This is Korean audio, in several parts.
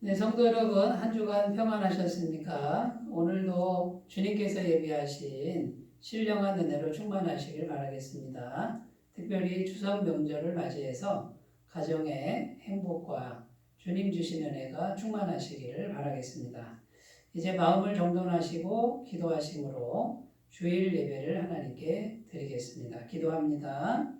네, 성도 여러분, 한 주간 평안하셨습니까? 오늘도 주님께서 예비하신 신령한 은혜로 충만하시길 바라겠습니다. 특별히 추석 명절을 맞이해서 가정의 행복과 주님 주신 은혜가 충만하시기를 바라겠습니다. 이제 마음을 정돈하시고 기도하심으로 주일 예배를 하나님께 드리겠습니다. 기도합니다.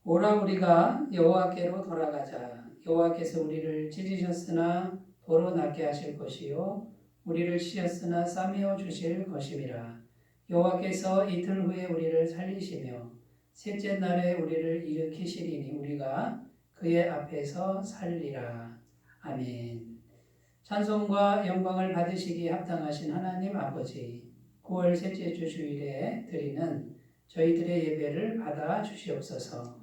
오라 우리가 여호와께로 돌아가자. 여호와께서 우리를 찢으셨으나 도로 낫게 하실 것이요 우리를 씌었으나 싸매어 주실 것임이라. 여호와께서 이틀 후에 우리를 살리시며 셋째 날에 우리를 일으키시리니 우리가 그의 앞에서 살리라. 아멘. 찬송과 영광을 받으시기에 합당하신 하나님 아버지, 9월 셋째 주 주일에 드리는 저희들의 예배를 받아 주시옵소서.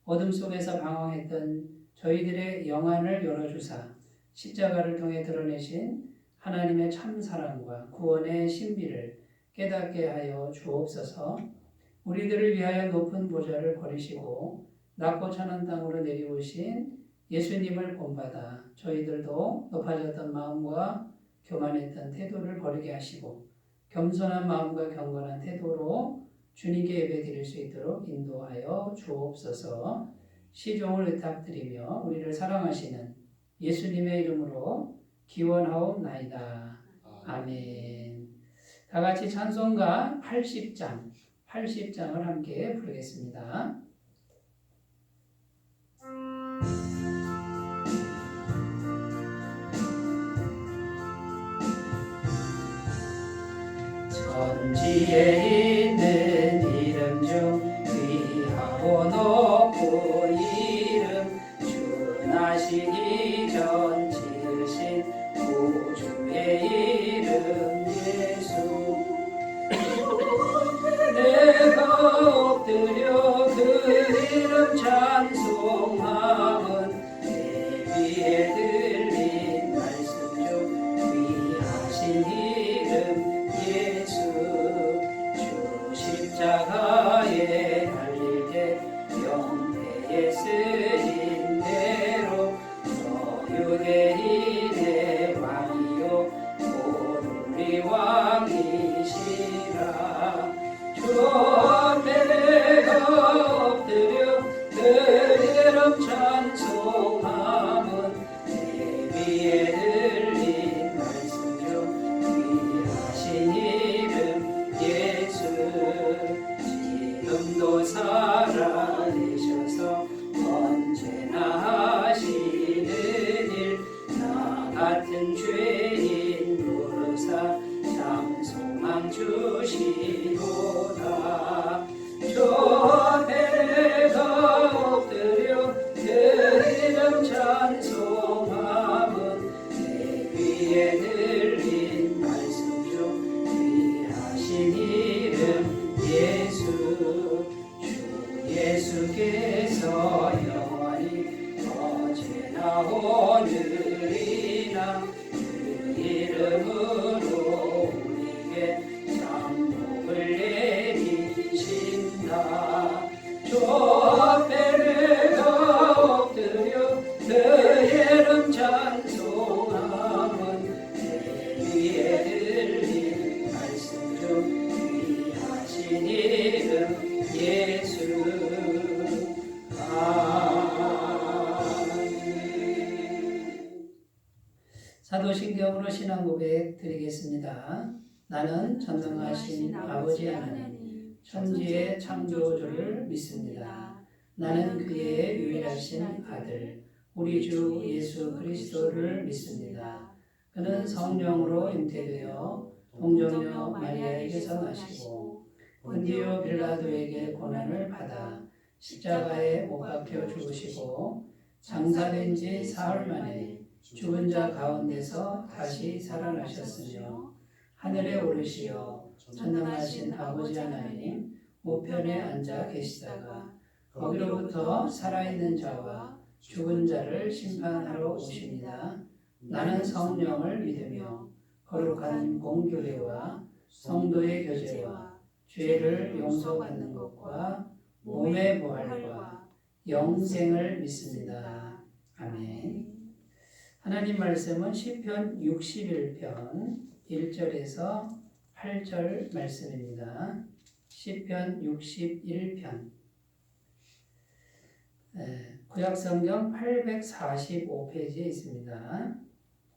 어둠 속에서 방황했던 저희들의 영안을 열어주사 십자가를 통해 드러내신 하나님의 참 사랑과 구원의 신비를 깨닫게 하여 주옵소서. 우리들을 위하여 높은 보좌를 버리시고 낮고 천한 땅으로 내려오신 예수님을 본받아 저희들도 높아졌던 마음과 교만했던 태도를 버리게 하시고 겸손한 마음과 경건한 태도로 주님께 예배드릴 수 있도록 인도하여 주옵소서. 시종을 의탁드리며 우리를 사랑하시는 예수님의 이름으로 기원하옵나이다. 아멘. 다 같이 찬송가 80장을 함께 부르겠습니다. 천지에 있는 이름 중 귀하고 높은 이름, 주 나시기 전 지으신 구주의 이름 예수. 내가 엎드려 그 이름 찬송함은 예비에 들린 말씀 중 귀하신 이름 예수. 주 십자가에 달릴 때 영패에 쓰인 대로 유대인의 왕이요 곧 우리 왕이시라. 주 앞에 내가 엎드려 그 이름 찬송함은 예비에 들린 말씀 중 귀하신 이름 예수. 지금도 살아계셔서 언제나 하시는 일, 나 같은 죄인 부르사 참 소망 주시도다. 주 앞에 내가 엎드려 그 이름 찬송함은 예비에 들린 말씀 중 귀하신 이름 예수. 주 예수께서 영원히 어제나 오늘이나 그 이름으로 우리에게 장복을 내리신다. 주 앞에 내가 엎드려 그 이름 찬송함은 예비에 들린 말씀 중 귀하신 이름 예수. 사도신경으로 신앙 고백 드리겠습니다. 나는 전능하신 아버지 하나님, 천지의 창조주를 믿습니다. 나는 그의 유일하신 아들, 우리 주 예수 그리스도를 믿습니다. 그는 성령으로 잉태되어 동정녀 마리아에게서 나시고 본디오 빌라도에게 고난을 받아 십자가에 못 박혀 죽으시고 장사된 지 사흘 만에 죽은 자 가운데서 다시 살아나셨으며 하늘에 오르시어 전능하신 아버지 하나님 우편에 앉아 계시다가 거기로부터 살아있는 자와 죽은 자를 심판하러 오십니다. 나는 성령을 믿으며 거룩한 공교회와 성도의 교제와 죄를 용서받는 것과 몸의 부활과 영생을 믿습니다. 아멘. 하나님 말씀은 시편 61편 1절에서 8절 말씀입니다. 시편 61편 구약성경 845페이지에 있습니다.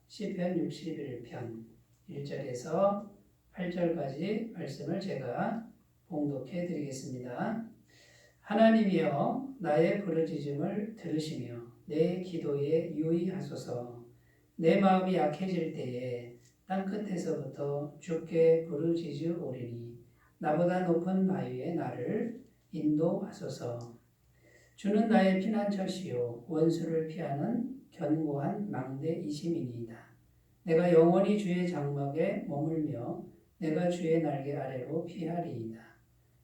시편 61편 1절에서 8절까지 말씀을 제가 봉독해 드리겠습니다. 하나님이여 나의 부르짖음을 들으시며 내 기도에 유의하소서. 내 마음이 약해질 때에 땅끝에서부터 주께 부르짖으오리니 나보다 높은 바위에 나를 인도하소서. 주는 나의 피난처시요 원수를 피하는 견고한 망대이심이니이다. 내가 영원히 주의 장막에 머물며 내가 주의 날개 아래로 피하리이다.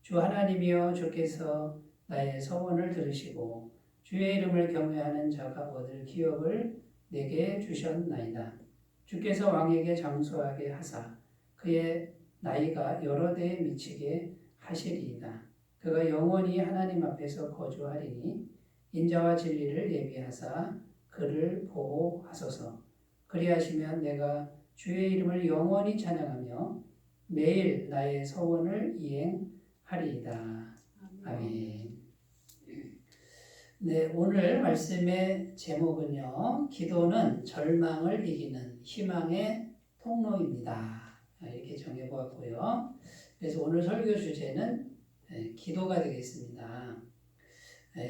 주 하나님이여 주께서 나의 서원을 들으시고 주의 이름을 경외하는 자가 얻을 기업을 내게 주셨나이다. 주께서 왕에게 장수하게 하사 그의 나이가 여러 대에 미치게 하시리이다. 그가 영원히 하나님 앞에서 거주하리니 인자와 진리를 예비하사 그를 보호하소서. 그리하시면 내가 주의 이름을 영원히 찬양하며 매일 나의 서원을 이행하리이다. 아멘. 네, 오늘 말씀의 제목은요. 기도는 절망을 이기는 희망의 통로입니다. 이렇게 정해보았고요. 그래서 오늘 설교 주제는 기도가 되겠습니다.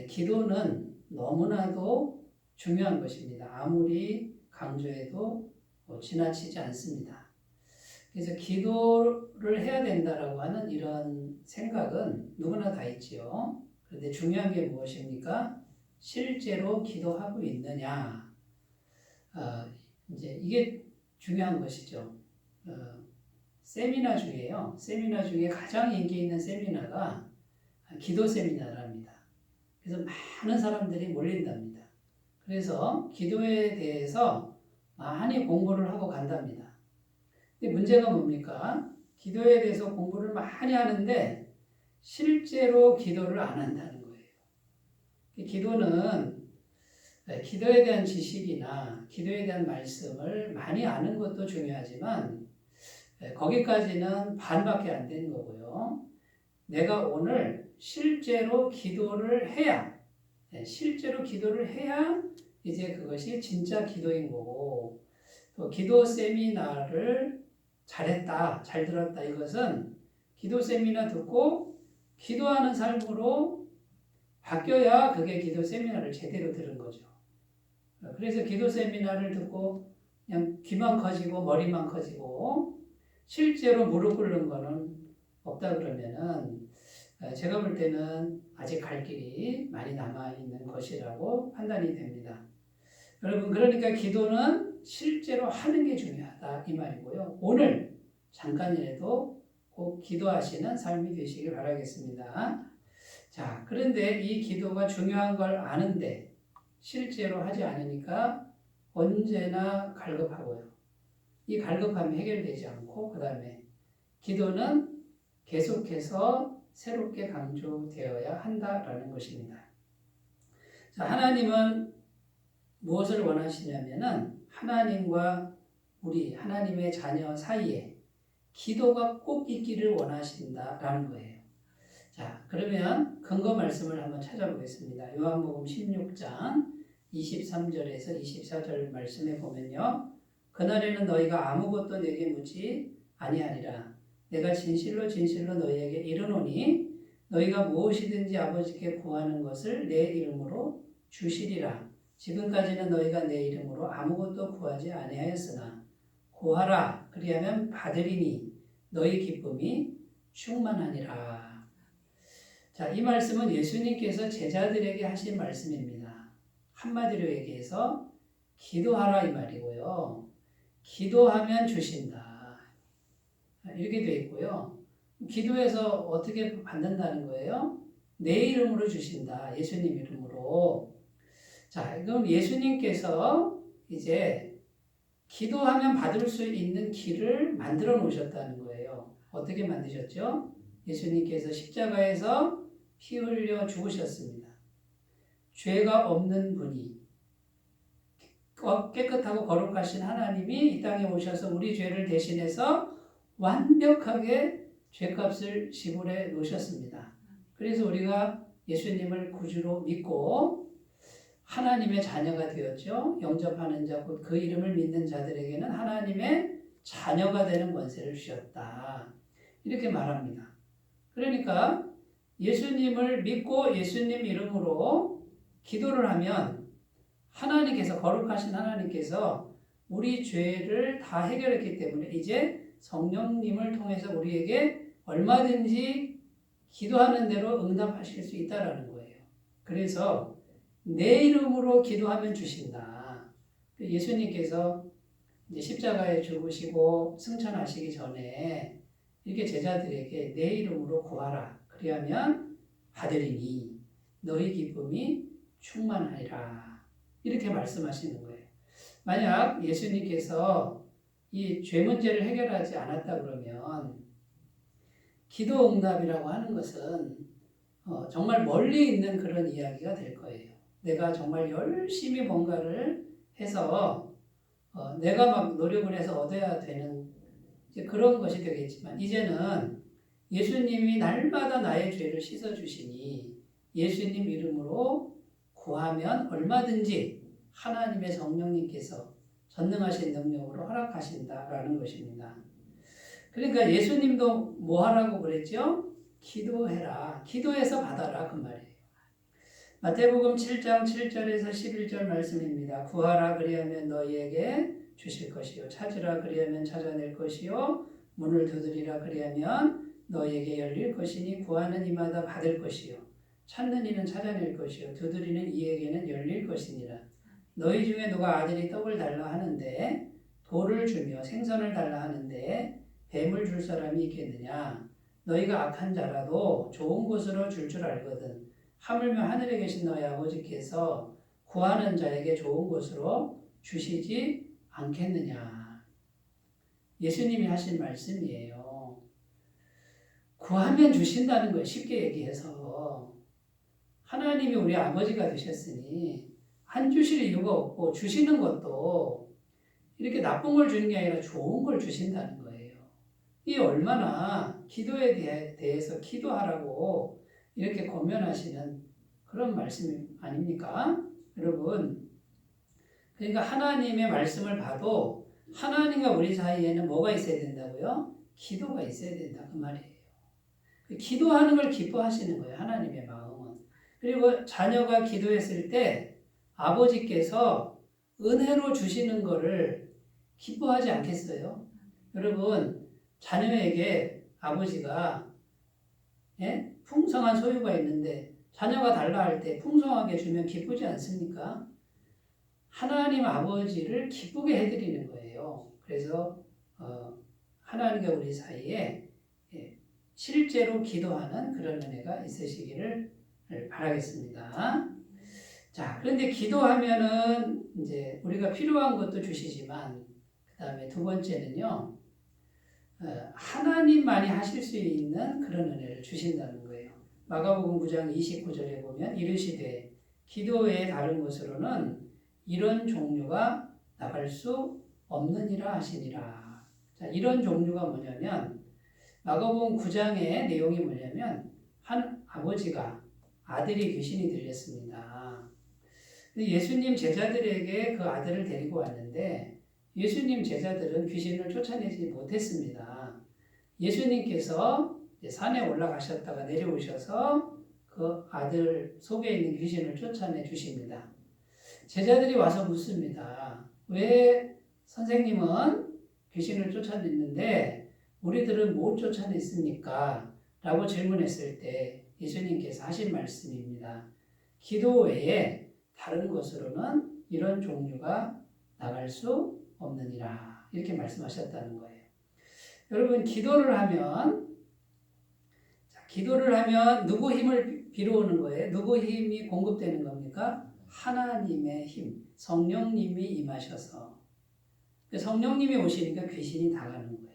기도는 너무나도 중요한 것입니다. 아무리 강조해도 지나치지 않습니다. 그래서 기도를 해야 된다라고 하는 이런 생각은 누구나 다 있지요. 그런데 중요한 게 무엇입니까? 실제로 기도하고 있느냐. 이제 이게 중요한 것이죠. 세미나 중에요. 세미나 중에 가장 인기 있는 세미나가 기도 세미나랍니다. 그래서 많은 사람들이 몰린답니다. 그래서 기도에 대해서 많이 공부를 하고 간답니다. 근데 문제가 뭡니까? 기도에 대해서 공부를 많이 하는데 실제로 기도를 안 한다는 거예요. 기도는 기도에 대한 지식이나 기도에 대한 말씀을 많이 아는 것도 중요하지만 거기까지는 반밖에 안 되는 거고요. 내가 오늘 실제로 기도를 해야 이제 그것이 진짜 기도인 거고, 또 기도 세미나를 잘했다, 잘 들었다, 이것은 기도 세미나 듣고 기도하는 삶으로 바뀌어야 그게 기도 세미나를 제대로 들은 거죠. 그래서 기도 세미나를 듣고 그냥 귀만 커지고 머리만 커지고 실제로 무릎 꿇는 거는 없다 그러면은 제가 볼 때는 아직 갈 길이 많이 남아있는 것이라고 판단이 됩니다. 여러분, 그러니까 기도는 실제로 하는 게 중요하다 이 말이고요. 오늘 잠깐이라도 꼭 기도하시는 삶이 되시길 바라겠습니다. 자, 그런데 이 기도가 중요한 걸 아는데 실제로 하지 않으니까 언제나 갈급하고요. 이 갈급함이 해결되지 않고 그 다음에 기도는 계속해서 새롭게 강조되어야 한다라는 것입니다. 자, 하나님은 무엇을 원하시냐면은 하나님과 우리 하나님의 자녀 사이에 기도가 꼭 있기를 원하신다라는 거예요. 자, 그러면 근거 말씀을 한번 찾아보겠습니다. 요한복음 16장 23절에서 24절 말씀에 보면요. 그날에는 너희가 아무것도 내게 묻지 아니하리라. 내가 진실로 진실로 너희에게 이르노니 너희가 무엇이든지 아버지께 구하는 것을 내 이름으로 주시리라. 지금까지는 너희가 내 이름으로 아무것도 구하지 아니하였으나 구하라. 그리하면 받으리니 너희 기쁨이 충만하니라. 자, 이 말씀은 예수님께서 제자들에게 하신 말씀입니다. 한마디로 얘기해서 기도하라 이 말이고요. 기도하면 주신다. 이렇게 되어 있고요. 기도해서 어떻게 받는다는 거예요? 내 이름으로 주신다. 예수님 이름으로. 자, 그럼 예수님께서 이제 기도하면 받을 수 있는 길을 만들어 놓으셨다는 거예요. 어떻게 만드셨죠? 예수님께서 십자가에서 피 흘려 죽으셨습니다. 죄가 없는 분이 깨끗하고 거룩하신 하나님이 이 땅에 오셔서 우리 죄를 대신해서 완벽하게 죄값을 지불해 놓으셨습니다. 그래서 우리가 예수님을 구주로 믿고 하나님의 자녀가 되었죠. 영접하는 자, 곧 그 이름을 믿는 자들에게는 하나님의 자녀가 되는 권세를 주셨다. 이렇게 말합니다. 그러니까 예수님을 믿고 예수님 이름으로 기도를 하면 하나님께서, 거룩하신 하나님께서 우리 죄를 다 해결했기 때문에 이제 성령님을 통해서 우리에게 얼마든지 기도하는 대로 응답하실 수 있다라는 거예요. 그래서 내 이름으로 기도하면 주신다. 예수님께서 이제 십자가에 죽으시고 승천하시기 전에 이렇게 제자들에게 내 이름으로 구하라. 그리하면 받으리니 너희 기쁨이 충만하리라. 이렇게 말씀하시는 거예요. 만약 예수님께서 이 죄 문제를 해결하지 않았다 그러면 기도 응답이라고 하는 것은 정말 멀리 있는 그런 이야기가 될 거예요. 내가 정말 열심히 뭔가를 해서 내가 막 노력을 해서 얻어야 되는 이제 그런 것이 되겠지만 이제는 예수님이 날마다 나의 죄를 씻어주시니 예수님 이름으로 구하면 얼마든지 하나님의 성령님께서 전능하신 능력으로 허락하신다라는 것입니다. 그러니까 예수님도 뭐 하라고 그랬죠? 기도해라. 기도해서 받아라. 그 말이에요. 마태복음 7장 7절에서 11절 말씀입니다. 구하라 그리하면 너희에게 주실 것이요. 찾으라 그리하면 찾아낼 것이요. 문을 두드리라 그리하면 너희에게 열릴 것이니 구하는 이마다 받을 것이요. 찾는 이는 찾아낼 것이요. 두드리는 이에게는 열릴 것이니라. 너희 중에 누가 아들이 떡을 달라 하는데 돌을 주며 생선을 달라 하는데 뱀을 줄 사람이 있겠느냐. 너희가 악한 자라도 좋은 것으로 줄 알거든. 하물며 하늘에 계신 너희 아버지께서 구하는 자에게 좋은 것으로 주시지 않겠느냐. 예수님이 하신 말씀이에요. 구하면 주신다는 거예요. 쉽게 얘기해서. 하나님이 우리 아버지가 되셨으니 안 주실 이유가 없고 주시는 것도 이렇게 나쁜 걸 주는 게 아니라 좋은 걸 주신다는 거예요. 이 얼마나 기도에 대해서 기도하라고 이렇게 권면하시는 그런 말씀 아닙니까? 여러분, 그러니까 하나님의 말씀을 봐도 하나님과 우리 사이에는 뭐가 있어야 된다고요? 기도가 있어야 된다 그 말이에요. 기도하는 걸 기뻐하시는 거예요. 하나님의 마음은. 그리고 자녀가 기도했을 때 아버지께서 은혜로 주시는 거를 기뻐하지 않겠어요? 여러분, 자녀에게 아버지가 풍성한 소유가 있는데 자녀가 달라 할 때 풍성하게 주면 기쁘지 않습니까? 하나님 아버지를 기쁘게 해드리는 거예요. 그래서 하나님과 우리 사이에 실제로 기도하는 그런 은혜가 있으시기를 바라겠습니다. 자, 그런데 기도하면은 이제 우리가 필요한 것도 주시지만 그 다음에 두 번째는요, 하나님만이 하실 수 있는 그런 은혜를 주신다는 거예요. 마가복음 9장 29절에 보면 이르시되 기도 외에 다른 것으로는 이런 종류가 나갈 수 없느니라 하시니라. 자, 이런 종류가 뭐냐면 마가복음 9장의 내용이 뭐냐면 한 아버지가 아들이 귀신이 들렸습니다. 예수님 제자들에게 그 아들을 데리고 왔는데 예수님 제자들은 귀신을 쫓아내지 못했습니다. 예수님께서 산에 올라가셨다가 내려오셔서 그 아들 속에 있는 귀신을 쫓아내 주십니다. 제자들이 와서 묻습니다. 왜 선생님은 귀신을 쫓아냈는데 우리들은 못 쫓아냈습니까? 라고 질문했을 때 예수님께서 하신 말씀입니다. 기도 외에 다른 것으로는 이런 종류가 나갈 수 없느니라. 이렇게 말씀하셨다는 거예요. 여러분 기도를 하면 누구 힘을 빌어오는 거예요? 누구 힘이 공급되는 겁니까? 하나님의 힘, 성령님이 임하셔서 성령님이 오시니까 귀신이 나가는 거예요.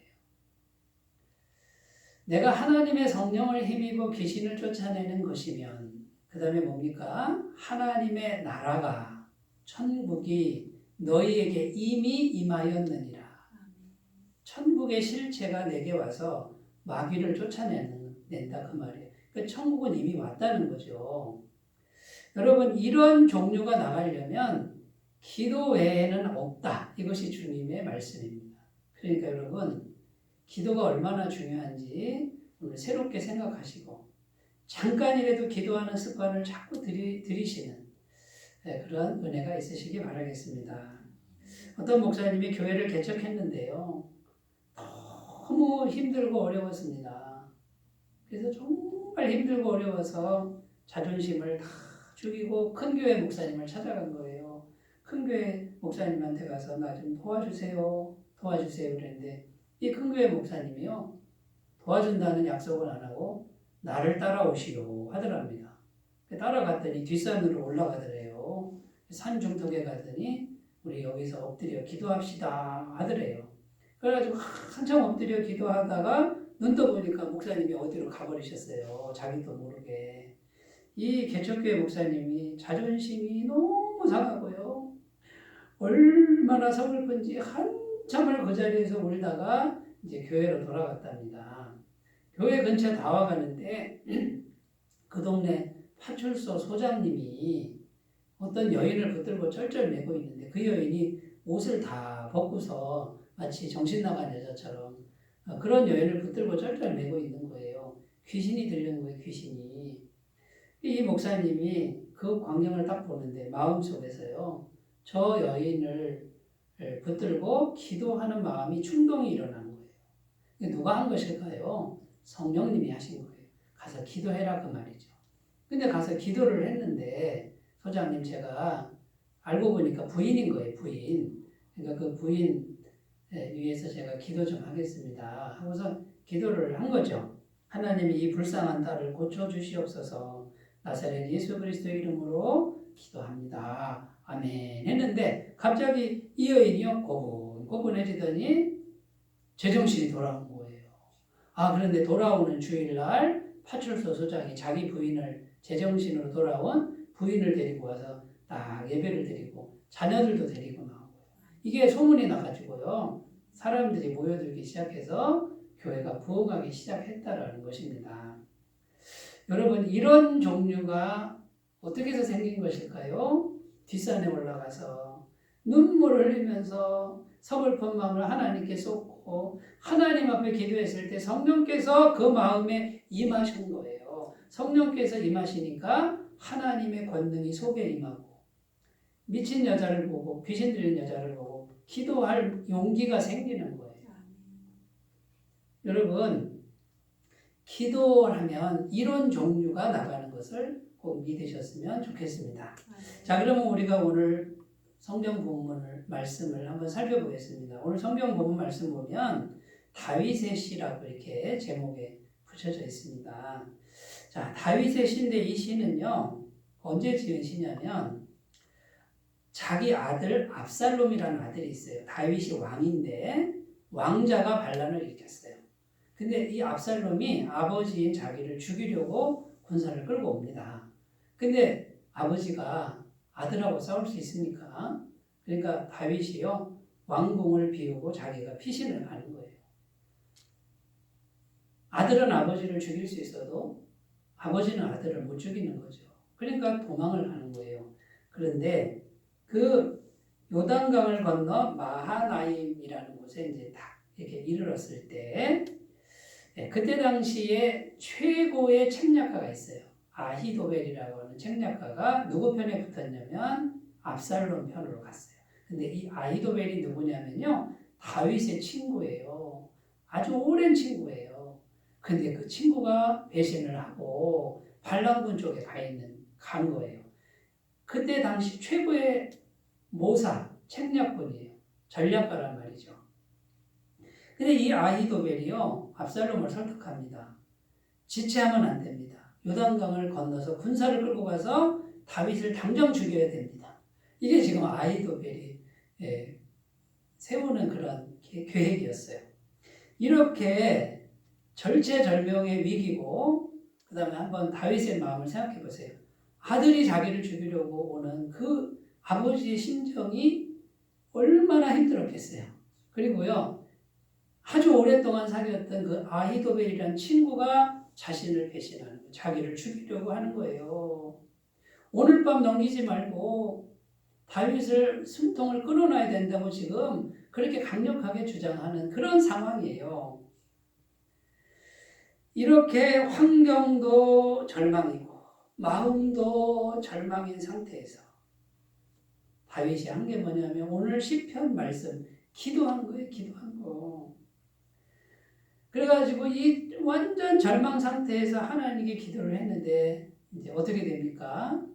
내가 하나님의 성령을 힘입어 귀신을 쫓아내는 것이면 그 다음에 뭡니까? 하나님의 나라가 천국이 너희에게 이미 임하였느니라. 천국의 실체가 내게 와서 마귀를 쫓아낸다 그 말이에요. 그러니까 천국은 이미 왔다는 거죠. 여러분 이런 종류가 나가려면 기도 외에는 없다. 이것이 주님의 말씀입니다. 그러니까 여러분 기도가 얼마나 중요한지 오늘 새롭게 생각하시고 잠깐이라도 기도하는 습관을 자꾸 들이시는 그런 은혜가 있으시기 바라겠습니다. 어떤 목사님이 교회를 개척했는데요. 너무 힘들고 어려웠습니다. 그래서 정말 힘들고 어려워서 자존심을 다 죽이고 큰 교회 목사님을 찾아간 거예요. 큰 교회 목사님한테 가서 나 좀 도와주세요. 그랬는데 이 큰 교회 목사님이요. 도와준다는 약속은 안 하고 나를 따라오시오 하더랍니다. 따라갔더니 뒷산으로 올라가더래요. 산 중턱에 갔더니 우리 여기서 엎드려 기도합시다 하더래요. 그래가지고 한참 엎드려 기도하다가 눈 떠보니까 목사님이 어디로 가버리셨어요. 자기도 모르게. 이 개척교회 목사님이 자존심이 너무 상하고요. 얼마나 서글픈지 한참을 그 자리에서 울다가 이제 교회로 돌아갔답니다. 교회 근처에 다 와가는데 그 동네 파출소 소장님이 어떤 여인을 붙들고 쩔쩔매고 있는데 그 여인이 옷을 다 벗고서 마치 정신 나간 여자처럼 그런 여인을 붙들고 쩔쩔매고 있는 거예요. 귀신이 들리는 거예요. 귀신이. 이 목사님이 그 광경을 딱 보는데 마음속에서요. 저 여인을 붙들고 기도하는 마음이 충동이 일어난 거예요. 이게 누가 한 것일까요? 성령님이 하신 거예요. 가서 기도해라 그 말이죠. 근데 가서 기도를 했는데 소장님 제가 알고 보니까 부인인 거예요. 부인. 그러니까 그 부인 위해서 제가 기도 좀 하겠습니다. 하고서 기도를 한 거죠. 하나님이 이 불쌍한 딸을 고쳐주시옵소서 나사렛 예수 그리스도의 이름으로 기도합니다. 아멘 했는데 갑자기 이 여인이요 고분고분해지더니 제정신이 돌아온 거예요. 그런데 돌아오는 주일날 파출소 소장이 자기 부인을 제정신으로 돌아온 부인을 데리고 와서 딱 예배를 드리고 자녀들도 데리고 나오고요. 이게 소문이 나가지고요. 사람들이 모여들기 시작해서 교회가 부흥하기 시작했다라는 것입니다. 여러분 이런 종류가 어떻게 해서 생긴 것일까요? 뒷산에 올라가서 눈물을 흘리면서 서글픈 마음을 하나님께 쏟고 하나님 앞에 기도했을 때 성령께서 그 마음에 임하신 거예요. 성령께서 임하시니까 하나님의 권능이 속에 임하고 미친 여자를 보고 귀신 들린 여자를 보고 기도할 용기가 생기는 거예요. 여러분 기도하면 이런 종류가 나가는 것을 꼭 믿으셨으면 좋겠습니다. 자, 그러면 우리가 오늘 성경 본문을 말씀을 한번 살펴보겠습니다. 오늘 성경 본문 말씀 보면 다윗의 시라고 이렇게 제목에 붙여져 있습니다. 자, 다윗의 시인데 이 시는요 언제 지은 시냐면 자기 아들 압살롬이라는 아들이 있어요. 다윗이 왕인데 왕자가 반란을 일으켰어요. 근데 이 압살롬이 아버지인 자기를 죽이려고 군사를 끌고 옵니다. 근데 아버지가 아들하고 싸울 수 있습니까? 그러니까 다윗이요 왕궁을 비우고 자기가 피신을 가는 거예요. 아들은 아버지를 죽일 수 있어도 아버지는 아들을 못 죽이는 거죠. 그러니까 도망을 가는 거예요. 그런데 그 요단강을 건너 마하나임이라는 곳에 이제 딱 이렇게 이르렀을 때 그때 당시에 최고의 책략가가 있어요. 아히도벨이라고 하는 책략가가 누구 편에 붙었냐면 압살롬 편으로 갔어요. 근데 이 아히도벨이 누구냐면요. 다윗의 친구예요. 아주 오랜 친구예요. 근데 그 친구가 배신을 하고 반란군 쪽에 간 거예요. 그때 당시 최고의 모사, 책략군이에요. 전략가란 말이죠. 근데 이 아히도벨이요, 압살롬을 설득합니다. 지체하면 안 됩니다. 요단강을 건너서 군사를 끌고 가서 다윗을 당장 죽여야 됩니다. 이게 지금 아히도벨이 세우는 그런 계획이었어요. 이렇게 절체절명의 위기고, 그 다음에 한번 다윗의 마음을 생각해 보세요. 아들이 자기를 죽이려고 오는 그 아버지의 심정이 얼마나 힘들었겠어요. 그리고요, 아주 오랫동안 사귀었던 그 아히도벨이라는 친구가 자신을 배신하는 거예요. 자기를 죽이려고 하는 거예요. 오늘 밤 넘기지 말고 다윗을 숨통을 끊어놔야 된다고 지금 그렇게 강력하게 주장하는 그런 상황이에요. 이렇게 환경도 절망이고 마음도 절망인 상태에서 다윗이 한 게 뭐냐면 오늘 시편 말씀 기도한 거예요. 기도한 거. 그래가지고 이 완전 절망 상태에서 하나님께 기도를 했는데 이제 어떻게 됩니까?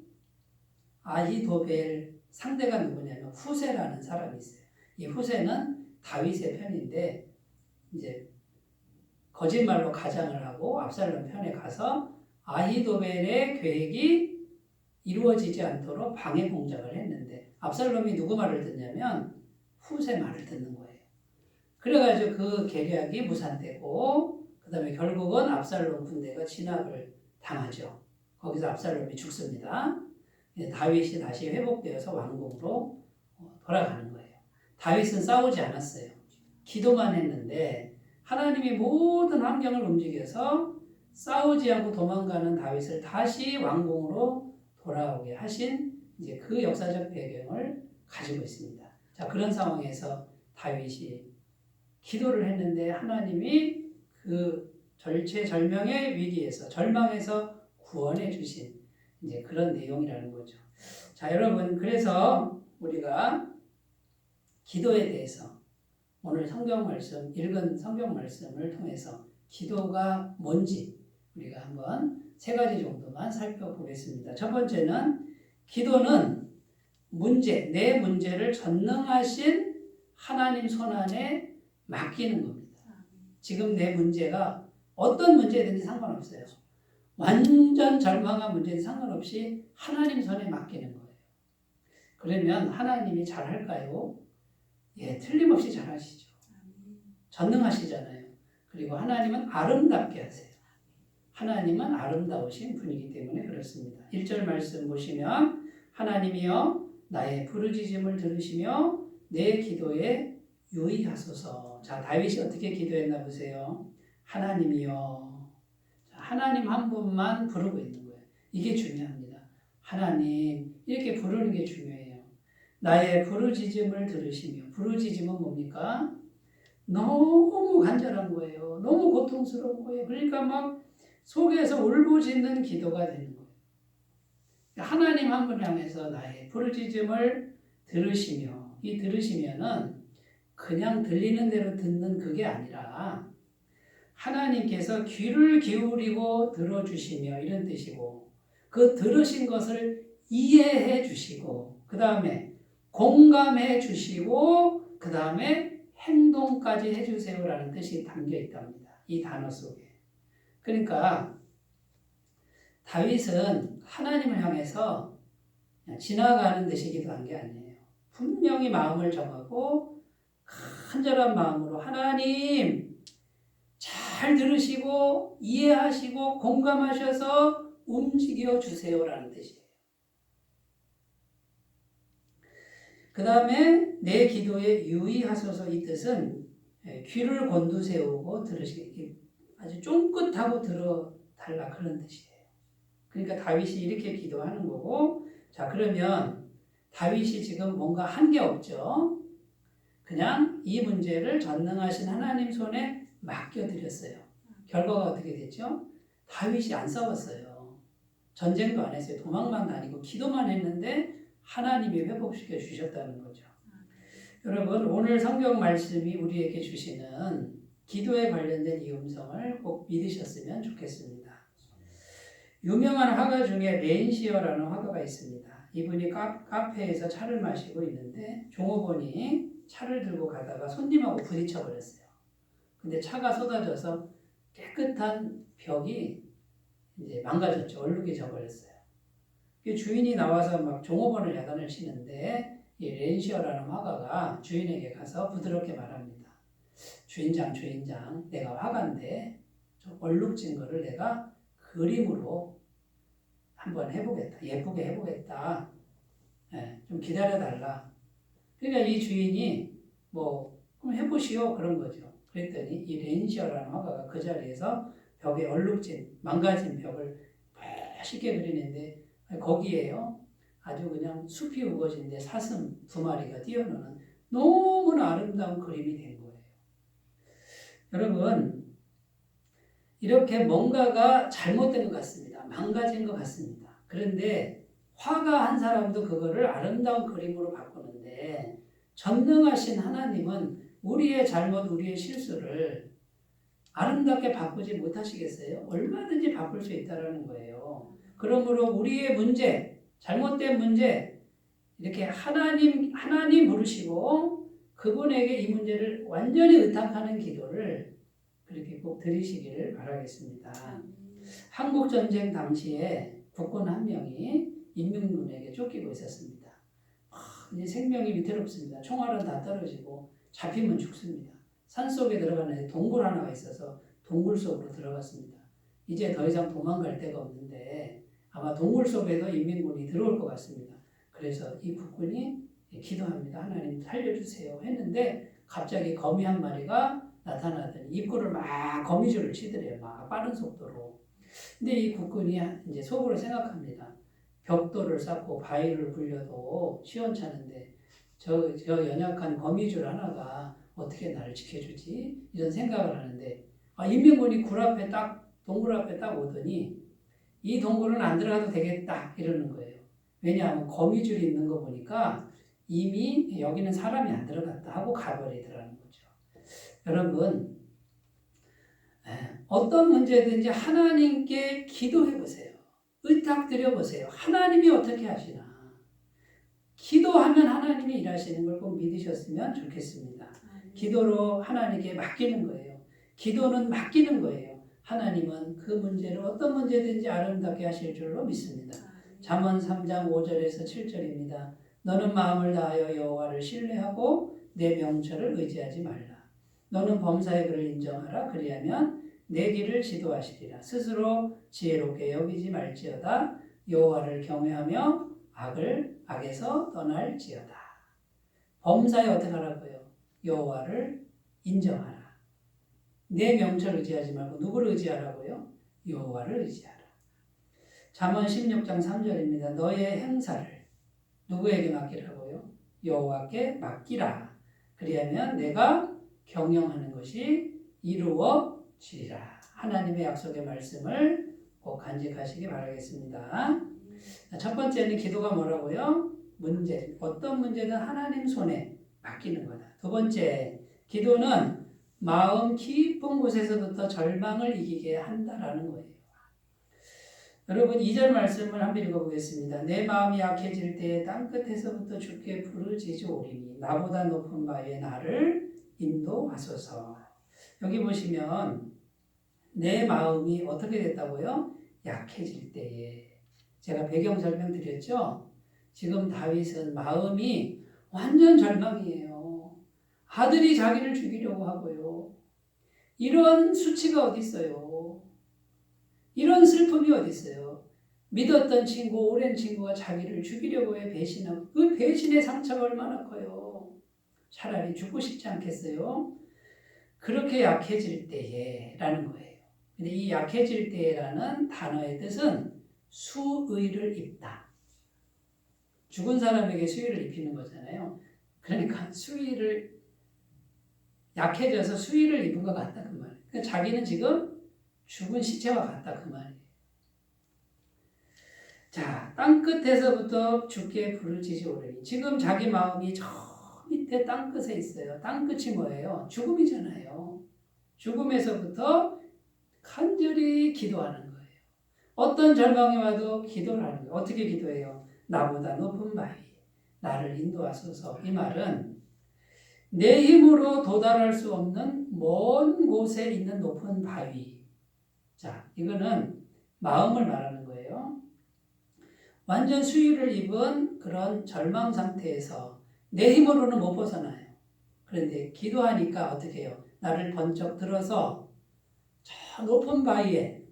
아히도벨 상대가 누구냐면 후세라는 사람이 있어요. 이 후세는 다윗의 편인데 이제 거짓말로 가장을 하고 압살롬 편에 가서 아히도벨의 계획이 이루어지지 않도록 방해 공작을 했는데 압살롬이 누구 말을 듣냐면 후세 말을 듣는 거예요. 그래가지고 그 계략이 무산되고 그 다음에 결국은 압살롬 군대가 진압을 당하죠. 거기서 압살롬이 죽습니다. 다윗이 다시 회복되어서 왕궁으로 돌아가는 거예요. 다윗은 싸우지 않았어요. 기도만 했는데 하나님이 모든 환경을 움직여서 싸우지 않고 도망가는 다윗을 다시 왕궁으로 돌아오게 하신 이제 그 역사적 배경을 가지고 있습니다. 자, 그런 상황에서 다윗이 기도를 했는데 하나님이 그 절체절명의 위기에서 절망에서 구원해 주신 이제 그런 내용이라는 거죠. 자, 여러분, 그래서 우리가 기도에 대해서 오늘 성경 말씀, 읽은 성경 말씀을 통해서 기도가 뭔지 우리가 한번 3가지 정도만 살펴보겠습니다. 첫 번째는 기도는 내 문제를 전능하신 하나님 손안에 맡기는 겁니다. 지금 내 문제가 어떤 문제든지 상관없어요. 완전 절망한 문제는 상관없이 하나님 손에 맡기는 거예요. 그러면 하나님이 잘할까요? 예, 틀림없이 잘하시죠. 전능하시잖아요. 그리고 하나님은 아름답게 하세요. 하나님은 아름다우신 분이기 때문에 그렇습니다. 1절 말씀 보시면 하나님이여 나의 부르짖음을 들으시며 내 기도에 유의하소서. 자, 다윗이 어떻게 기도했나 보세요. 하나님이여. 하나님 한 분만 부르고 있는 거예요. 이게 중요합니다. 하나님 이렇게 부르는 게 중요해요. 나의 부르짖음을 들으시며. 부르짖음은 뭡니까? 너무 간절한 거예요. 너무 고통스러운 거예요. 그러니까 막 속에서 울부짖는 기도가 되는 거예요. 하나님 한 분 향해서 나의 부르짖음을 들으시며, 이 들으시면은 그냥 들리는 대로 듣는 그게 아니라 하나님께서 귀를 기울이고 들어주시며 이런 뜻이고, 그 들으신 것을 이해해 주시고, 그 다음에 공감해 주시고, 그 다음에 행동까지 해주세요라는 뜻이 담겨 있답니다. 이 단어 속에. 그러니까 다윗은 하나님을 향해서 그냥 지나가는 듯이 기도한 게 아니에요. 분명히 마음을 정하고 간절한 마음으로 하나님 잘 들으시고 이해하시고 공감하셔서 움직여 주세요라는 뜻이에요. 그 다음에 내 기도에 유의하소서, 이 뜻은 귀를 곤두세우고 들으시기, 아주 쫑긋하고 들어달라 그런 뜻이에요. 그러니까 다윗이 이렇게 기도하는 거고, 자, 그러면 다윗이 지금 뭔가 한 게 없죠. 그냥 이 문제를 전능하신 하나님 손에 맡겨드렸어요. 결과가 어떻게 됐죠? 다윗이 안 싸웠어요. 전쟁도 안 했어요. 도망만 다니고 기도만 했는데 하나님이 회복시켜 주셨다는 거죠. 여러분, 오늘 성경 말씀이 우리에게 주시는 기도에 관련된 이 음성을 꼭 믿으셨으면 좋겠습니다. 유명한 화가 중에 렌시어라는 화가가 있습니다. 이분이 카페에서 차를 마시고 있는데 종업원이 차를 들고 가다가 손님하고 부딪혀 버렸어요. 근데 차가 쏟아져서 깨끗한 벽이 이제 망가졌죠. 얼룩이 져버렸어요. 그 주인이 나와서 막 종업원을 야단을 치는데 이 렌시어라는 화가가 주인에게 가서 부드럽게 말합니다. 주인장, 내가 화가인데 좀 얼룩진 거를 내가 그림으로 한번 해보겠다. 예쁘게 해보겠다. 좀 기다려달라. 그러니까 이 주인이 뭐 그럼 해보시오 그런 거죠. 그랬더니 이 렌시어라는 화가가 그 자리에서 벽에 얼룩진 망가진 벽을 멋있게 그리는데 거기에요 아주 그냥 숲이 우거진데 사슴 2마리가 뛰어노는 너무나 아름다운 그림이 된 거예요. 여러분 이렇게 뭔가가 잘못된 것 같습니다. 망가진 것 같습니다. 그런데 화가 한 사람도 그거를 아름다운 그림으로 바꾸는데 전능하신 하나님은 우리의 잘못, 우리의 실수를 아름답게 바꾸지 못하시겠어요? 얼마든지 바꿀 수 있다는 거예요. 그러므로 우리의 문제, 잘못된 문제, 이렇게 하나님 부르시고 그분에게 이 문제를 완전히 의탁하는 기도를 그렇게 꼭 드리시기를 바라겠습니다. 한국전쟁 당시에 국군 한 명이 인민군에게 쫓기고 있었습니다. 이제 생명이 위태롭습니다. 총알은 다 떨어지고 잡히면 죽습니다. 산속에 들어가는데 동굴 하나가 있어서 동굴 속으로 들어갔습니다. 이제 더 이상 도망갈 데가 없는데 아마 동굴 속에도 인민군이 들어올 것 같습니다. 그래서 이 국군이 기도합니다. 하나님 살려주세요 했는데 갑자기 거미 한 마리가 나타나더니 입구를 막 거미줄을 치더래요. 막 빠른 속도로. 근데 이 국군이 이제 속으로 생각합니다. 벽돌을 쌓고 바위를 굴려도 시원찮은데 저 연약한 거미줄 하나가 어떻게 나를 지켜주지? 이런 생각을 하는데 인민군이 동굴 앞에 딱 오더니 이 동굴은 안 들어가도 되겠다 이러는 거예요. 왜냐하면 거미줄이 있는 거 보니까 이미 여기는 사람이 안 들어갔다 하고 가버리더라는 거죠. 여러분 어떤 문제든지 하나님께 기도해 보세요. 의탁드려 보세요. 하나님이 어떻게 하시나. 기도하면 하나님이 일하시는 걸 꼭 믿으셨으면 좋겠습니다. 기도로 하나님께 맡기는 거예요. 기도는 맡기는 거예요. 하나님은 그 문제를 어떤 문제든지 아름답게 하실 줄로 믿습니다. 잠언 3장 5절에서 7절입니다. 너는 마음을 다하여 여호와를 신뢰하고 내 명철을 의지하지 말라. 너는 범사의 그를 인정하라. 그리하면 내 길을 지도하시리라. 스스로 지혜롭게 여기지 말지어다. 여호와를 경외하며 악에서 떠날지어다. 범사에 어떻게 하라고요? 여호와를 인정하라. 내 명철을 의지하지 말고 누구를 의지하라고요? 여호와를 의지하라. 잠언 16장 3절입니다. 너의 행사를 누구에게 맡기라고요? 여호와께 맡기라. 그리하면 내가 경영하는 것이 이루어지리라. 하나님의 약속의 말씀을 꼭 간직하시기 바라겠습니다. 첫 번째는 기도가 뭐라고요? 어떤 문제든 하나님 손에 맡기는 거다. 두 번째, 기도는 마음 깊은 곳에서부터 절망을 이기게 한다라는 거예요. 여러분 2절 말씀을 한번 읽어보겠습니다. 내 마음이 약해질 때에 땅끝에서부터 주께 부르짖으오리니 나보다 높은 바에 나를 인도하소서. 여기 보시면 내 마음이 어떻게 됐다고요? 약해질 때에. 제가 배경 설명드렸죠? 지금 다윗은 마음이 완전 절망이에요. 아들이 자기를 죽이려고 하고요. 이런 수치가 어디 있어요? 이런 슬픔이 어디 있어요? 믿었던 친구, 오랜 친구가 자기를 죽이려고 해 배신하고 그 배신의 상처가 얼마나 커요. 차라리 죽고 싶지 않겠어요? 그렇게 약해질 때에라는 거예요. 근데 이 약해질 때라는 단어의 뜻은 수의를 입다. 죽은 사람에게 수의를 입히는 거잖아요. 그러니까 약해져서 수의를 입은 것 같다 그 말이에요. 그러니까 자기는 지금 죽은 시체와 같다 그 말이에요. 자, 땅끝에서부터 주께 부르짖으오리니. 지금 자기 마음이 저 밑에 땅끝에 있어요. 땅끝이 뭐예요? 죽음이잖아요. 죽음에서부터 간절히 기도하는 거예요. 어떤 절망이 와도 기도를 하는 거예요. 어떻게 기도해요? 나보다 높은 바위, 나를 인도하소서. 이 말은 내 힘으로 도달할 수 없는 먼 곳에 있는 높은 바위. 자, 이거는 마음을 말하는 거예요. 완전 수유를 입은 그런 절망 상태에서 내 힘으로는 못 벗어나요. 그런데 기도하니까 어떻게 해요? 나를 번쩍 들어서 저 높은 바위에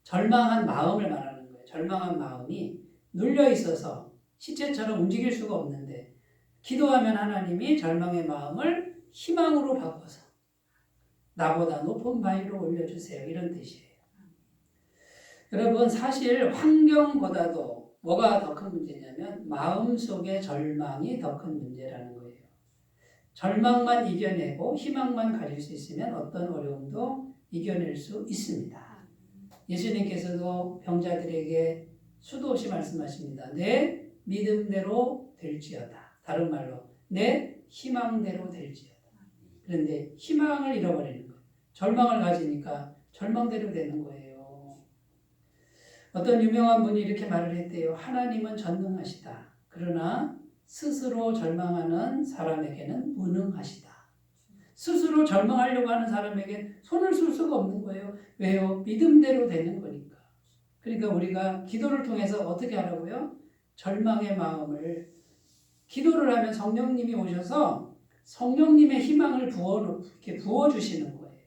절망한 마음을 말하는 거예요. 절망한 마음이 눌려 있어서 시체처럼 움직일 수가 없는데 기도하면 하나님이 절망의 마음을 희망으로 바꿔서 나보다 높은 바위로 올려주세요. 이런 뜻이에요. 여러분 사실 환경보다도 뭐가 더 큰 문제냐면 마음속의 절망이 더 큰 문제라는 거예요. 절망만 이겨내고 희망만 가질 수 있으면 어떤 어려움도 이겨낼 수 있습니다. 예수님께서도 병자들에게 수도 없이 말씀하십니다. 내 믿음대로 될지어다. 다른 말로 내 희망대로 될지어다. 그런데 희망을 잃어버리는 거예요. 절망을 가지니까 절망대로 되는 거예요. 어떤 유명한 분이 이렇게 말을 했대요. 하나님은 전능하시다. 그러나 스스로 절망하는 사람에게는 무능하시다. 스스로 절망하려고 하는 사람에게 손을 쓸 수가 없는 거예요. 왜요? 믿음대로 되는 거니까. 그러니까 우리가 기도를 통해서 어떻게 하라고요? 절망의 마음을 기도를 하면 성령님이 오셔서 성령님의 희망을 부어주시는 거예요.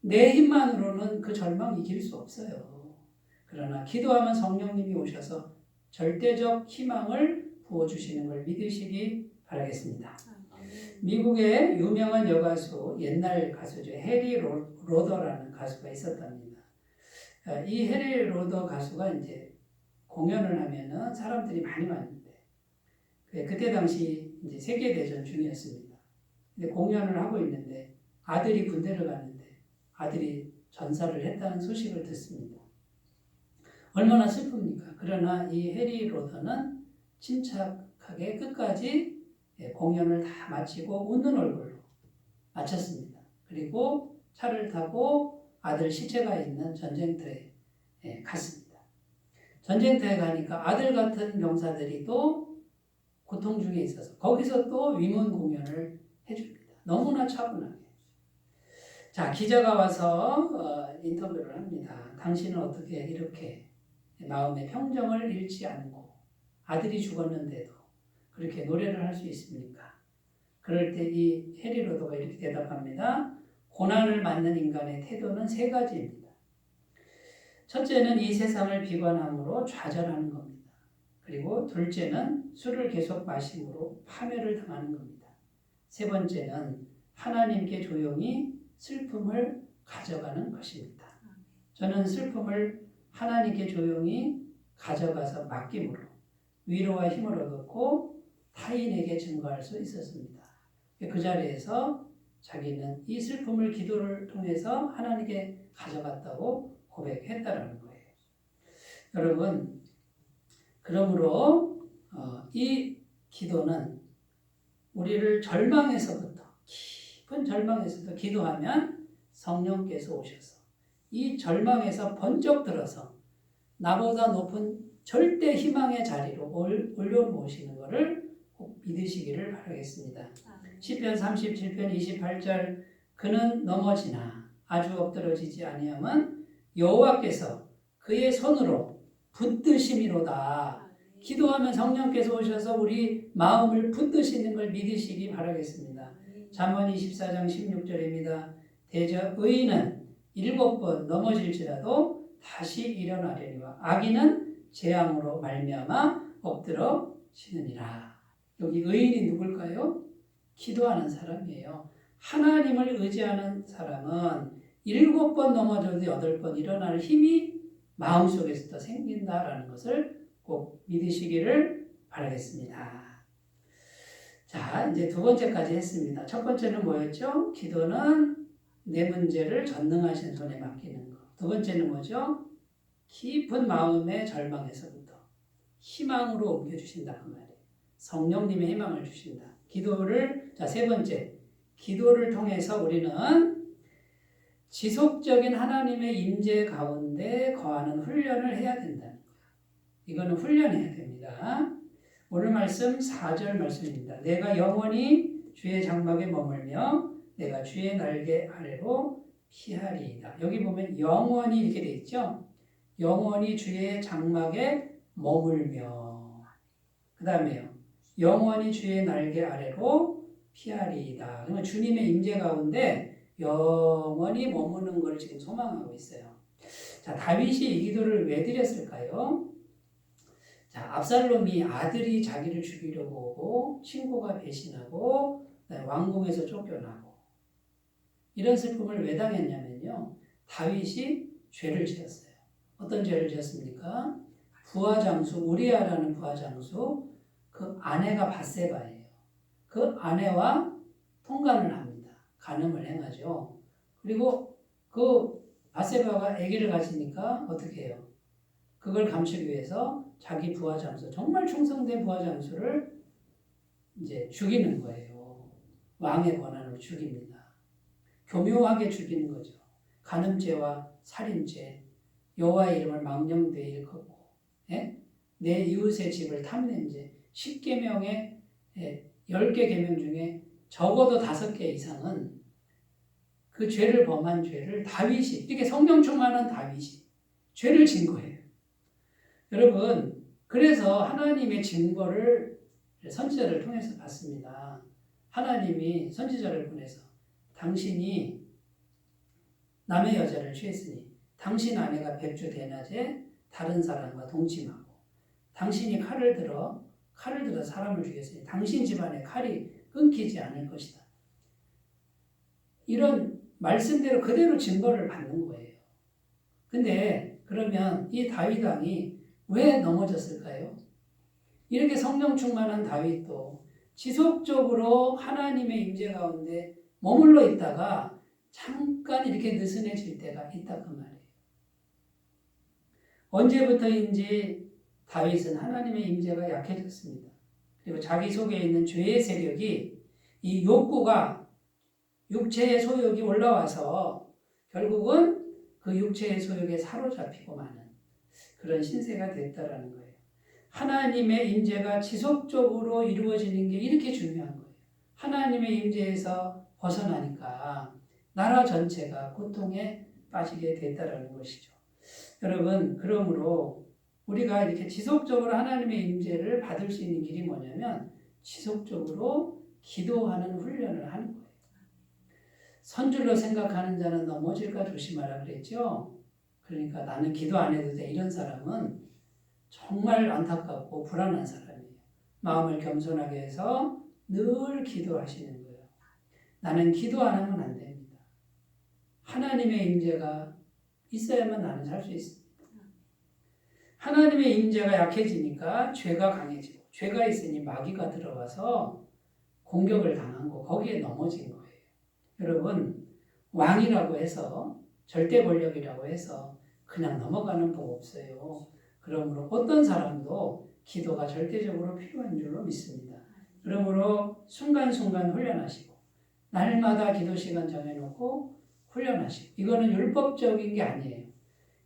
내 힘만으로는 그 절망 이길 수 없어요. 그러나 기도하면 성령님이 오셔서 절대적 희망을 부어주시는 걸 믿으시기 바라겠습니다. 미국의 유명한 여가수, 옛날 가수죠. 해리 로더라는 가수가 있었답니다. 이 해리 로더 가수가 이제 공연을 하면은 사람들이 많이 왔는데, 그때 당시 이제 세계대전 중이었습니다. 근데 공연을 하고 있는데 아들이 군대를 갔는데 아들이 전사를 했다는 소식을 듣습니다. 얼마나 슬픕니까? 그러나 이 해리 로더는 침착하게 끝까지 공연을 다 마치고 웃는 얼굴로 마쳤습니다. 그리고 차를 타고 아들 시체가 있는 전쟁터에 갔습니다. 전쟁터에 가니까 아들 같은 병사들이 또 고통 중에 있어서 거기서 또 위문 공연을 해줍니다. 너무나 차분하게. 자, 기자가 와서 인터뷰를 합니다. 당신은 어떻게 이렇게 마음의 평정을 잃지 않고 아들이 죽었는데도 그렇게 노래를 할 수 있습니까? 그럴 때 이 해리 로더가 이렇게 대답합니다. 고난을 맞는 인간의 태도는 세 가지입니다. 첫째는 이 세상을 비관함으로 좌절하는 겁니다. 그리고 둘째는 술을 계속 마심으로 파멸을 당하는 겁니다. 세 번째는 하나님께 조용히 슬픔을 가져가는 것입니다. 저는 슬픔을 하나님께 조용히 가져가서 맡김으로 위로와 힘을 얻었고 타인에게 증거할 수 있었습니다. 그 자리에서 자기는 이 슬픔을 기도를 통해서 하나님께 가져갔다고 고백했다라는 거예요. 여러분, 그러므로 이 기도는 우리를 절망에서부터 깊은 절망에서부터 기도하면 성령께서 오셔서 이 절망에서 번쩍 들어서 나보다 높은 절대 희망의 자리로 올려놓으시는 것을 꼭 믿으시기를 바라겠습니다. 시편 37편 28절 그는 넘어지나 아주 엎드러지지 아니함은 여호와께서 그의 손으로 붙드심이로다. 기도하면 성령께서 오셔서 우리 마음을 붙드시는 걸 믿으시기 바라겠습니다. 잠언 24장 16절입니다. 대저 의인은 7번 넘어질지라도 다시 일어나려니와 악인은 재앙으로 말미암아 엎드러지느니라. 여기 의인이 누굴까요? 기도하는 사람이에요. 하나님을 의지하는 사람은 7번 넘어져도 8번 일어날 힘이 마음속에서 생긴다라는 것을 꼭 믿으시기를 바라겠습니다. 자, 이제 두 번째까지 했습니다. 첫 번째는 뭐였죠? 기도는 내 문제를 전능하신 손에 맡기는 것. 두 번째는 뭐죠? 깊은 마음의 절망에서부터 희망으로 옮겨주신다 그 말이에요. 성령님의 희망을 주신다. 기도를, 자, 세 번째, 기도를 통해서 우리는 지속적인 하나님의 임재 가운데 거하는 훈련을 해야 된다는 거예요. 이거는 훈련해야 됩니다. 오늘 말씀 4절 말씀입니다. 내가 영원히 주의 장막에 머물며 내가 주의 날개 아래로 피하리이다. 여기 보면 영원히 이렇게 돼 있죠. 영원히 주의 장막에 머물며 그 다음에요. 영원히 주의 날개 아래로 피하리이다. 그러면 주님의 임재 가운데 영원히 머무는 걸 지금 소망하고 있어요. 자, 다윗이 이 기도를 왜 드렸을까요? 자, 압살롬이 아들이 자기를 죽이려고 오고 친구가 배신하고 왕궁에서 쫓겨나고 이런 슬픔을 왜 당했냐면요. 다윗이 죄를 지었어요. 어떤 죄를 지었습니까? 부하장수 우리아라는 부하장수 그 아내가 밧세바예요. 그 아내와 통간을 합니다. 간음을 행하죠. 그리고 그 밧세바가 아기를 가지니까 어떻게 해요? 그걸 감추기 위해서 자기 부하장수, 정말 충성된 부하장수를 이제 죽이는 거예요. 왕의 권한으로 죽입니다. 교묘하게 죽이는 거죠. 간음죄와 살인죄, 여호와의 이름을 망령되이 일컫고, 예? 내 이웃의 집을 탐낸 죄, 10계명의 10개 계명 중에 적어도 5개 이상은 그 죄를 범한 죄를 다윗이, 이렇게 성령 충만한 다윗이 죄를 진 거예요. 여러분, 그래서 하나님의 증거를 선지자를 통해서 봤습니다. 하나님이 선지자를 보내서 당신이 남의 여자를 취했으니 당신 아내가 백주 대낮에 다른 사람과 동침하고 당신이 칼을 들어 사람을 죽였으니 당신 집안에 칼이 끊기지 않을 것이다. 이런 말씀대로 그대로 증거를 받는 거예요. 근데 그러면 이 다윗 왕이 왜 넘어졌을까요? 이렇게 성령 충만한 다윗도 지속적으로 하나님의 임재 가운데 머물러 있다가 잠깐 이렇게 느슨해질 때가 있다 그 말이에요. 언제부터인지 다윗은 하나님의 임재가 약해졌습니다. 그리고 자기 속에 있는 죄의 세력이 이 욕구가 육체의 소욕이 올라와서 결국은 그 육체의 소욕에 사로잡히고 마는 그런 신세가 됐다라는 거예요. 하나님의 임재가 지속적으로 이루어지는 게 이렇게 중요한 거예요. 하나님의 임재에서 벗어나니까 나라 전체가 고통에 빠지게 됐다라는 것이죠. 여러분, 그러므로 우리가 이렇게 지속적으로 하나님의 임재를 받을 수 있는 길이 뭐냐면 지속적으로 기도하는 훈련을 하는 거예요. 선줄로 생각하는 자는 넘어질까 조심하라 그랬죠. 그러니까 나는 기도 안 해도 돼. 이런 사람은 정말 안타깝고 불안한 사람이에요. 마음을 겸손하게 해서 늘 기도하시는 거예요. 나는 기도 안 하면 안 됩니다. 하나님의 임재가 있어야만 나는 살 수 있습니다. 하나님의 임재가 약해지니까 죄가 강해지고 죄가 있으니 마귀가 들어와서 공격을 당한 거 거기에 넘어진 거예요. 여러분, 왕이라고 해서 절대 권력이라고 해서 그냥 넘어가는 법 없어요. 그러므로 어떤 사람도 기도가 절대적으로 필요한 줄로 믿습니다. 그러므로 순간순간 훈련하시고 날마다 기도 시간 정해놓고 훈련하시고 이거는 율법적인 게 아니에요.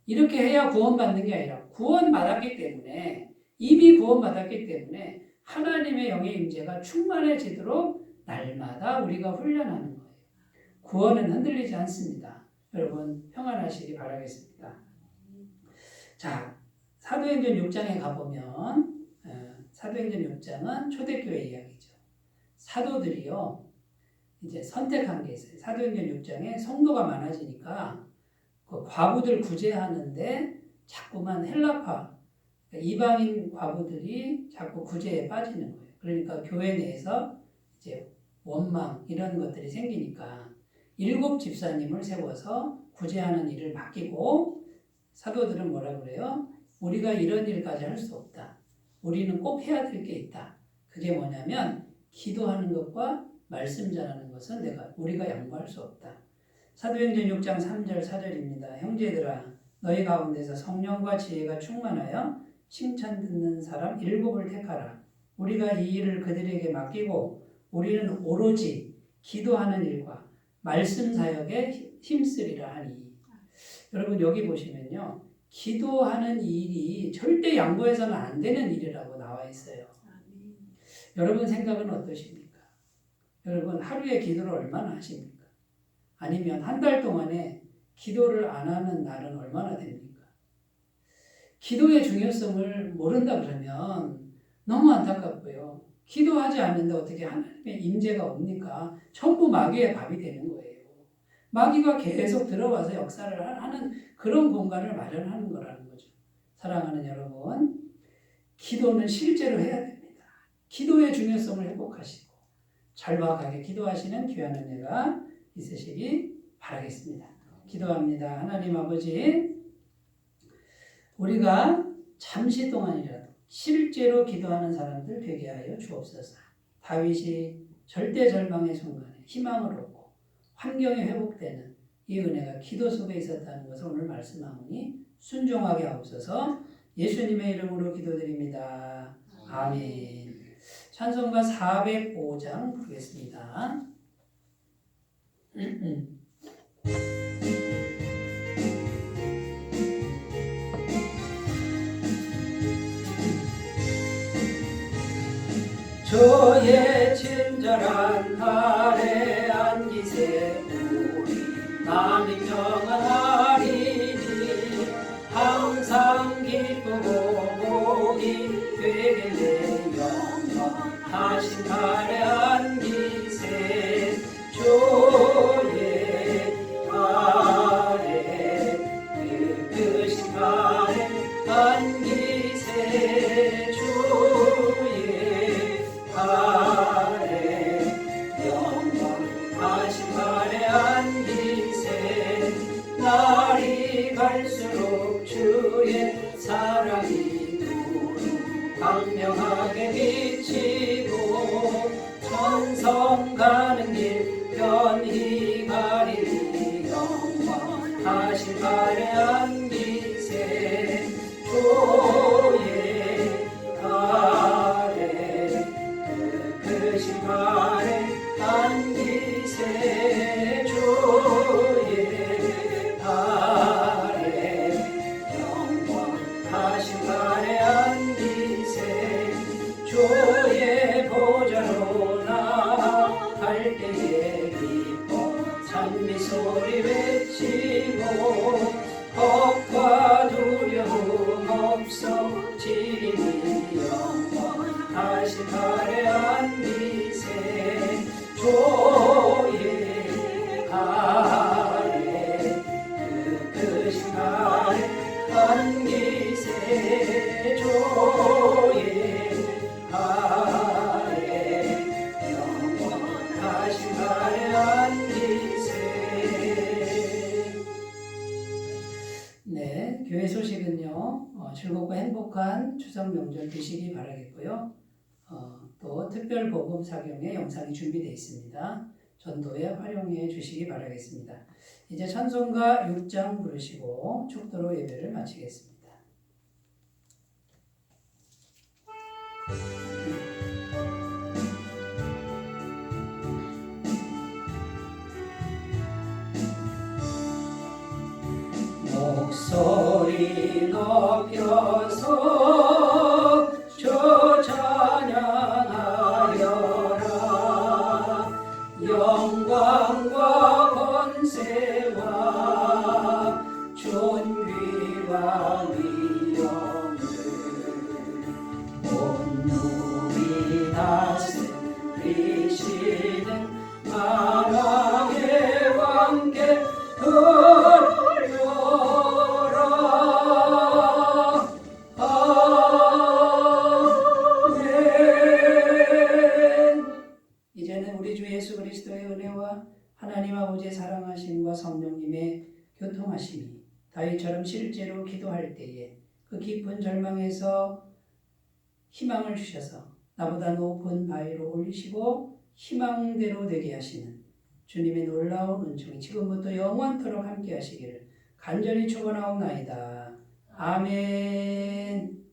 이렇게 해야 구원받는 게 아니라 구원받았기 때문에 이미 구원받았기 때문에 하나님의 영의 임재가 충만해지도록 날마다 우리가 훈련하는 거예요. 구원은 흔들리지 않습니다. 여러분 평안하시기 바라겠습니다. 자, 사도행전 6장에 가보면 사도행전 6장은 초대교회 이야기죠. 사도들이요 이제 선택한 게 있어요. 사도행전 6장에 성도가 많아지니까 그 과부들 구제하는데 자꾸만 헬라파 이방인 과부들이 자꾸 구제에 빠지는 거예요. 그러니까 교회 내에서 이제 원망 이런 것들이 생기니까 7 집사님을 세워서 구제하는 일을 맡기고 사도들은 뭐라 그래요? 우리가 이런 일까지 할 수 없다. 우리는 꼭 해야 될 게 있다. 그게 뭐냐면 기도하는 것과 말씀 전하는 것은 우리가 양보할 수 없다. 사도행전 6장 3절 4절입니다. 형제들아 너희 가운데서 성령과 지혜가 충만하여 칭찬 듣는 사람 7을 택하라. 우리가 이 일을 그들에게 맡기고 우리는 오로지 기도하는 일과 말씀 사역에 힘쓰리라 하니. 여러분 여기 보시면요. 기도하는 일이 절대 양보해서는 안 되는 일이라고 나와 있어요. 여러분 생각은 어떠십니까? 여러분 하루에 기도를 얼마나 하십니까? 아니면 한 달 동안에 기도를 안 하는 날은 얼마나 됩니까? 기도의 중요성을 모른다 그러면 너무 안타깝고요. 기도하지 않는데 어떻게 하나님의 임재가 옵니까? 전부 마귀의 밥이 되는 거예요. 마귀가 계속 들어와서 역사를 하는 그런 공간을 마련하는 거라는 거죠. 사랑하는 여러분, 기도는 실제로 해야 됩니다. 기도의 중요성을 회복하시고 절박하게 기도하시는 귀한 은혜가 있으시기 바라겠습니다. 기도합니다. 하나님 아버지, 우리가 잠시 동안이라도 실제로 기도하는 사람들 되게 하여 주옵소서. 다윗이 절대 절망의 순간에 희망을 얻고 환경이 회복되는 이 은혜가 기도 속에 있었다는 것을 오늘 말씀하오니 순종하게 하옵소서. 예수님의 이름으로 기도드립니다. 아멘. 찬송가 405장 부르겠습니다. 주의 친절한 발에 안기세 우리 마음이 평안하리니 항상 기쁘고 복이 되게 내 영원하신 발에 안기세 주의 발에 크신 발에 안기세 주의 발에 영원하신 발에 안기세 날이 갈수록 주의 사랑이 두루 광명하게 비치고 천성 가는 길 편히 가리니 영원하신 발에 안기세 주의 발에 크신 발에 안기세 주의 발에 영원하신 발에 안기세 주의 보좌로 나아갈 때에 기뻐 찬미 소리 외치고 겁과 두려움 없어지리니 영원하신 발에 안기세 주의 발에 크신 발에 안기세 주의 발에 영원하신 발에 안기세. 네, 교회 소식은요, 즐겁고 행복한 추석 명절 되시기 바라겠고요. 또 특별 복음 사경의 영상이 준비되어 있습니다. 전도에 활용해 주시기 바라겠습니다. 이제 찬송가 6장 부르시고 축도로 예배를 마치겠습니다. 목소리 높여서 주 찬양하여라. 영광과 권세와 존귀와 위엄을 온 눈이 다스리시는 만왕의 왕께 이제는 우리 주 예수 그리스도의 은혜와 하나님 아버지의 사랑하심과 성령님의 교통하심이 다윗처럼 실제로 기도할 때에 그 깊은 절망에서 희망을 주셔서 나보다 높은 바위로 올리시고 희망대로 되게 하시는 주님의 놀라운 은총이 지금부터 영원토록 함께 하시기를 간절히 축원하옵나이다. 아멘.